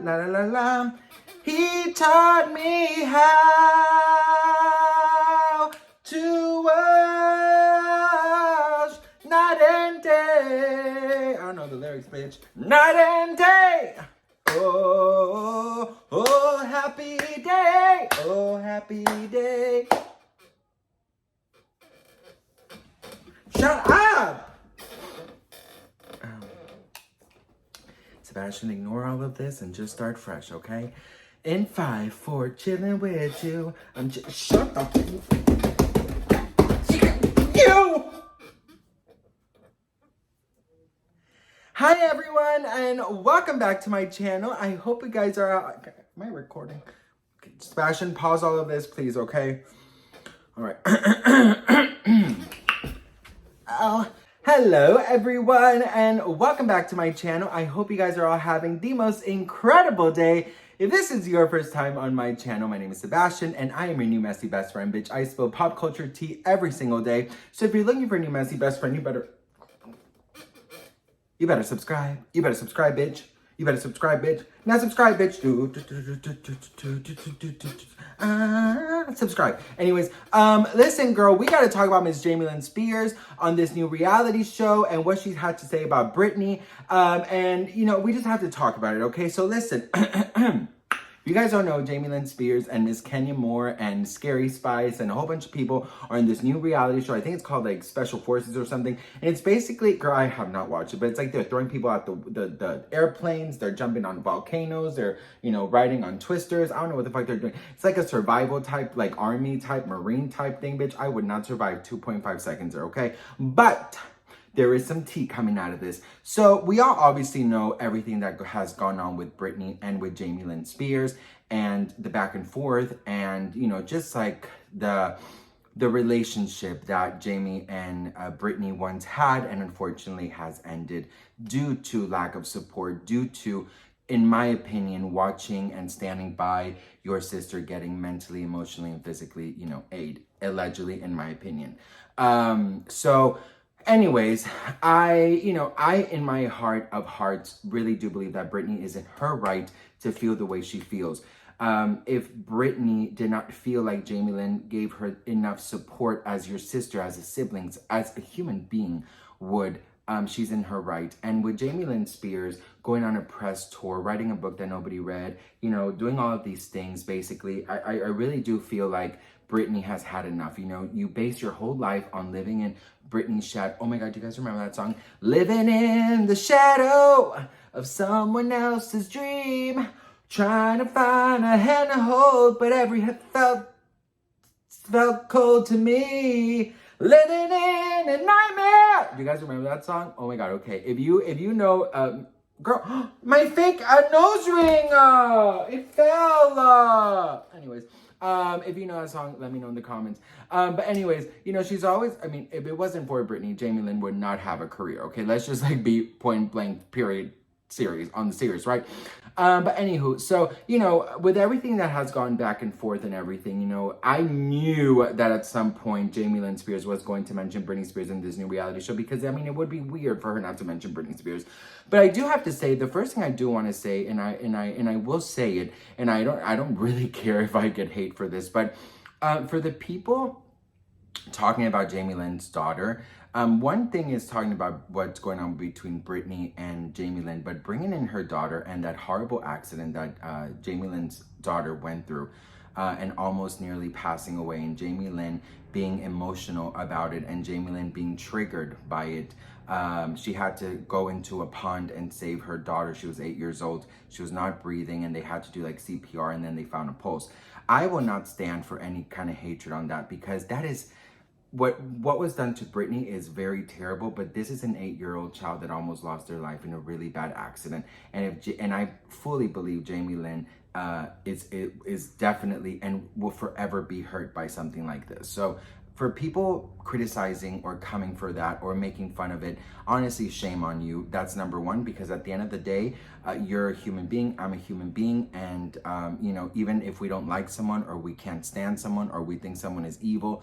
la la la la. He taught me how to wash night and day. I don't know the lyrics, bitch. Night and day. Oh, oh, happy day. Oh, happy day. Shut up! Sebastian, ignore all of this and just start fresh, okay? In 5, 4, chilling with you. I'm just shut up. You! Hi everyone, and welcome back to my channel. I hope you guys are. Am I recording? Okay, Sebastian, pause all of this, please, okay? All right. Oh, hello everyone, and welcome back to my channel. I hope you guys are all having the most incredible day. If this is your first time on my channel, my name is Sebastian, and I am your new messy best friend, bitch. I spill pop culture tea every single day. So if you're looking for a new messy best friend, you better subscribe. You better subscribe, bitch. You better subscribe, bitch. Now subscribe, bitch. Subscribe. Anyways, listen, girl, we gotta talk about Miss Lynn Spears on this new reality show and what she's had to say about Britney. And you know, we just have to talk about it, okay? So listen. You guys don't know, Lynn Spears and Miss Kenya Moore and Scary Spice and a whole bunch of people are in this new reality show. I think it's called like Special Forces or something. And it's basically, girl, I have not watched it, but it's like they're throwing people out the airplanes. They're jumping on volcanoes. They're, you know, riding on twisters. I don't know what the fuck they're doing. It's like a survival type, like army type, marine type thing, bitch. I would not survive 2.5 seconds there, okay? But there is some tea coming out of this. So we all obviously know everything that has gone on with Britney and with Lynn Spears and the back and forth and, you know, just like the relationship that Jamie and Britney once had and unfortunately has ended due to lack of support, due to, in my opinion, watching and standing by your sister getting mentally, emotionally, and physically, you know, aid, allegedly, in my opinion. Anyways, I, in my heart of hearts, really do believe that Britney is in her right to feel the way she feels. If Britney did not feel like Lynn gave her enough support as your sister, as a sibling, as a human being would, she's in her right. And with Lynn Spears going on a press tour, writing a book that nobody read, you know, doing all of these things, basically, I really do feel like Britney has had enough. You know, you base your whole life on living in Britney's shadow. Oh my God, do you guys remember that song? Living in the shadow of someone else's dream, trying to find a hand to hold, but every hand felt cold to me. Living in a nightmare. Do you guys remember that song? Oh my God, okay. If you know, girl, my fake nose ring, it fell. Anyways. If you know that song, let me know in the comments. But anyways, you know, she's always, I mean, if it wasn't for Britney, Lynn would not have a career, okay? Let's just like be point blank, period, series, on the series, right? But anywho, so, you know, with everything that has gone back and forth and everything, you know, I knew that at some point Lynn Spears was going to mention Britney Spears in this new reality show because, I mean, it would be weird for her not to mention Britney Spears. But I do have to say, the first thing I do want to say, and I will say it, and I don't really care if I get hate for this, but for the people talking about Lynn's daughter, one thing is talking about what's going on between Britney and Lynn, but bringing in her daughter and that horrible accident that Lynn's daughter went through and almost nearly passing away, and Lynn being emotional about it and Lynn being triggered by it. She had to go into a pond and save her daughter. She was 8 years old. She was not breathing and they had to do like CPR and then they found a pulse. I will not stand for any kind of hatred on that because that is what was done to Britney is very terrible, but this is an 8-year-old child that almost lost their life in a really bad accident. And I fully believe Lynn is definitely and will forever be hurt by something like this. So for people criticizing or coming for that or making fun of it, honestly, shame on you. That's number one, because at the end of the day, you're a human being, I'm a human being, and you know, even if we don't like someone or we can't stand someone or we think someone is evil,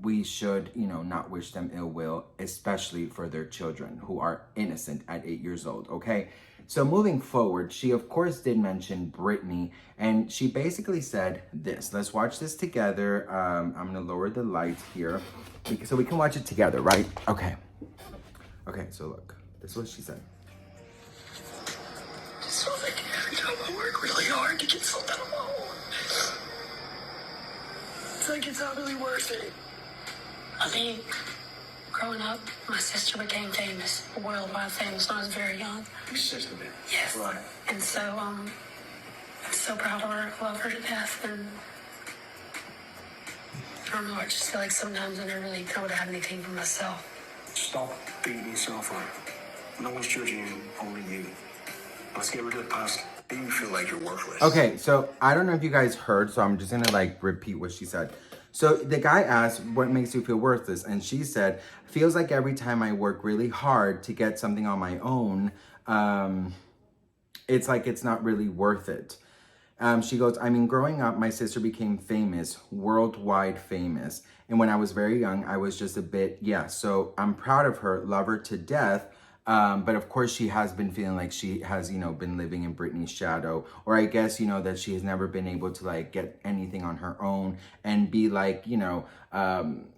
we should, you know, not wish them ill will, especially for their children who are innocent at 8 years old, okay? So moving forward, she of course did mention Britney, and she basically said this. Let's watch this together. I'm gonna lower the lights here so we can watch it together, right? Okay. Okay, so look, this is what she said. Just feels like every time I work really hard to get something of my own, it's like it's not really worth it. I mean, growing up, my sister became famous, worldwide famous, when I was very young. Your sister did? Yes. Right. And so, I'm so proud of her, love her to death, and I don't know, I just feel like sometimes I never really know to have anything for myself. Stop beating yourself up. No one's judging you, only you. Let's get rid of the past. You feel like you're worthless. Okay, so I don't know if you guys heard, so I'm just gonna like repeat what she said. So the guy asked, what makes you feel worthless? And she said, feels like every time I work really hard to get something on my own, it's like it's not really worth it. She goes, I mean, growing up, my sister became famous, worldwide famous. And when I was very young, I was just a bit, so I'm proud of her, love her to death. But of course, she has been feeling like she has, been living in Britney's shadow. Or I guess, that she has never been able to like get anything on her own and be like,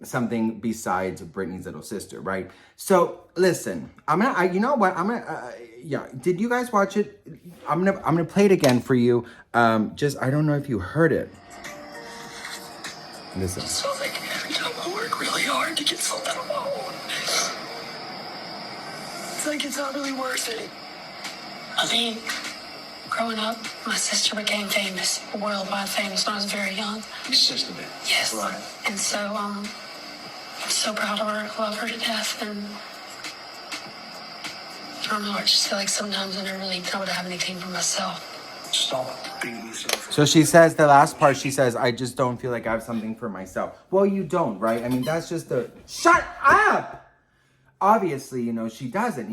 something besides Britney's little sister, right? So listen, did you guys watch it? I'm gonna play it again for you. I don't know if you heard it. Listen. It feels like every time I work really hard to get something of my own, it's like it's not really worth it. I mean, growing up, my sister became famous, worldwide famous, when I was very young. Your sister did? Yes. Right. And so, I'm so proud of her, love her to death, and I don't know, I just feel like sometimes I never really know to have anything for myself. Stop beating yourself up. So she says, the last part, she says, I just don't feel like I have something for myself. Well, you don't, right? I mean, that's just shut up! Obviously, she doesn't.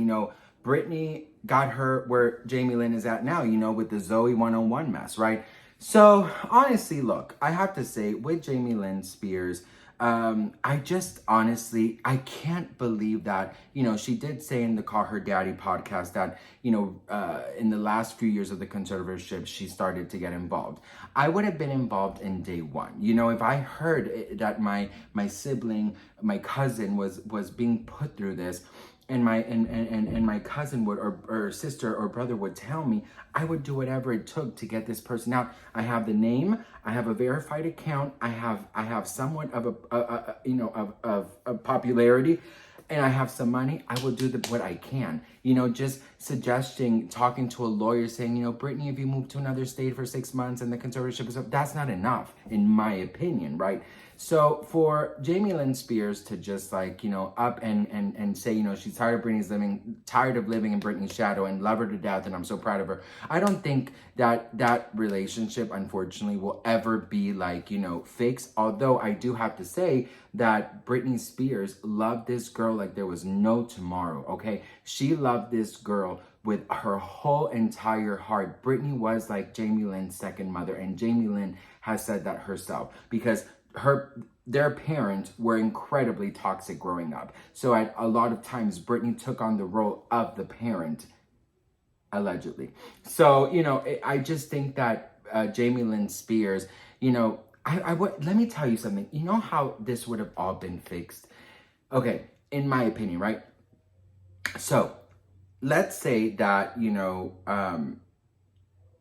Britney got her where Jamie Lynn is at now, with the Zoe 101 mess, right? So honestly, look, I have to say with Jamie Lynn Spears, I just honestly, I can't believe that, she did say in the Call Her Daddy podcast that, in the last few years of the conservatorship, she started to get involved. I would have been involved in day one. If I heard that my sibling, my cousin was being put through this, and my cousin would or sister or brother would tell me, I would do whatever it took to get this person out. I have the name, I have a verified account, I have somewhat of a popularity, and I have some money. I will do what I can. Just suggesting, talking to a lawyer, saying, Britney, if you move to another state for 6 months and the conservatorship is up, that's not enough, in my opinion, right? So for Jamie Lynn Spears to just like, up and say, she's tired of living in Britney's shadow and love her to death, and I'm so proud of her. I don't think that relationship, unfortunately, will ever be like, fixed. Although I do have to say that Britney Spears loved this girl like there was no tomorrow, okay? She loved this girl with her whole entire heart. Britney was like Jamie Lynn's second mother, and Jamie Lynn has said that herself, because their parents were incredibly toxic growing up. So at a lot of times, Britney took on the role of the parent, allegedly. So, I just think that Jamie Lynn Spears, let me tell you something. You know how this would have all been fixed? Okay, in my opinion, right? So let's say that,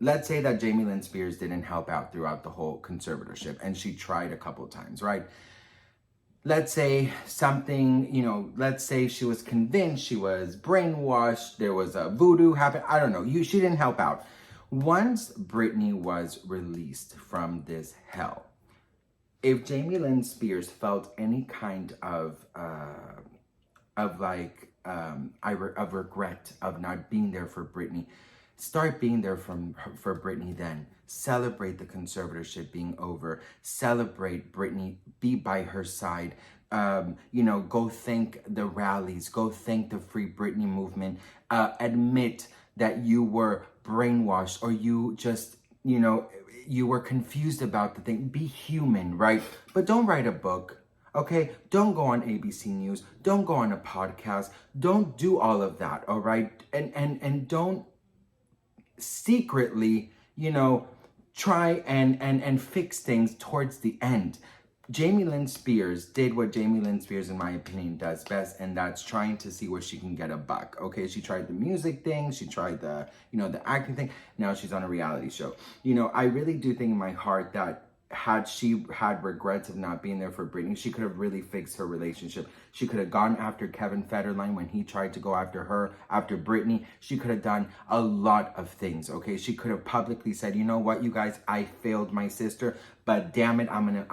let's say that Jamie Lynn Spears didn't help out throughout the whole conservatorship, and she tried a couple times, right? Let's say something, let's say she was convinced, she was brainwashed, there was a voodoo happen, I don't know, she didn't help out. Once Britney was released from this hell, if Jamie Lynn Spears felt any kind of regret of not being there for Britney, start being there for Britney then. Celebrate the conservatorship being over. Celebrate Britney. Be by her side. Go thank the rallies. Go thank the Free Britney movement. Admit that you were brainwashed, or you just, you were confused about the thing. Be human, right? But don't write a book. Okay, don't go on ABC News. Don't go on a podcast. Don't do all of that, all right? And don't secretly, try and fix things towards the end. Jamie Lynn Spears did what Jamie Lynn Spears, in my opinion, does best, and that's trying to see where she can get a buck. Okay, she tried the music thing, she tried the, the acting thing. Now she's on a reality show. I really do think in my heart that had she had regrets of not being there for Britney, she could have really fixed her relationship. She could have gone after Kevin Federline when he tried to go after her, after Britney. She could have done a lot of things, okay? She could have publicly said, you know what, you guys, I failed my sister, but damn it, I'm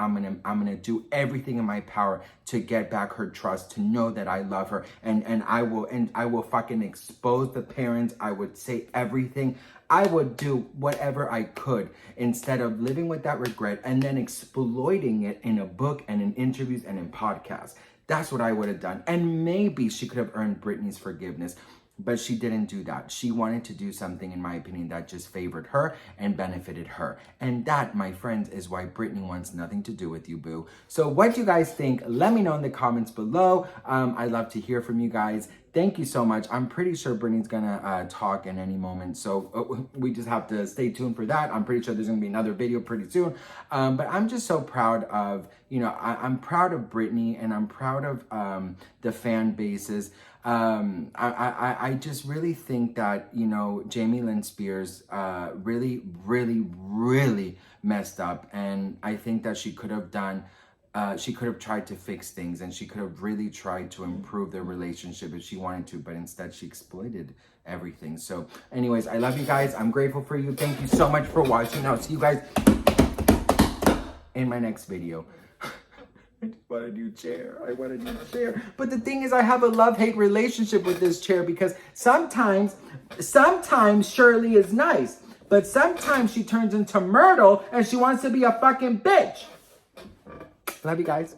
gonna do everything in my power to get back her trust, to know that I love her, and I will fucking expose the parents. I would say everything. I would do whatever I could instead of living with that regret and then exploiting it in a book and in interviews and in podcasts. That's what I would have done. And maybe she could have earned Britney's forgiveness, but she didn't do that. She wanted to do something, in my opinion, that just favored her and benefited her. And that, my friends, is why Britney wants nothing to do with you, boo. So what do you guys think? Let me know in the comments below. I'd love to hear from you guys. Thank you so much. I'm pretty sure Britney's gonna talk in any moment, so we just have to stay tuned for that. I'm pretty sure there's gonna be another video pretty soon. But I'm just so proud of, I'm proud of Britney, and I'm proud of the fan bases. I just really think that, Jamie Lynn Spears really, really, really messed up, and I think that she could have done. She could have tried to fix things, and she could have really tried to improve their relationship if she wanted to, but instead she exploited everything. So anyways, I love you guys. I'm grateful for you. Thank you so much for watching. I'll see you guys in my next video. I just want a new chair. I want a new chair. But the thing is, I have a love-hate relationship with this chair, because sometimes Shirley is nice, but sometimes she turns into Myrtle and she wants to be a fucking bitch. Love you guys.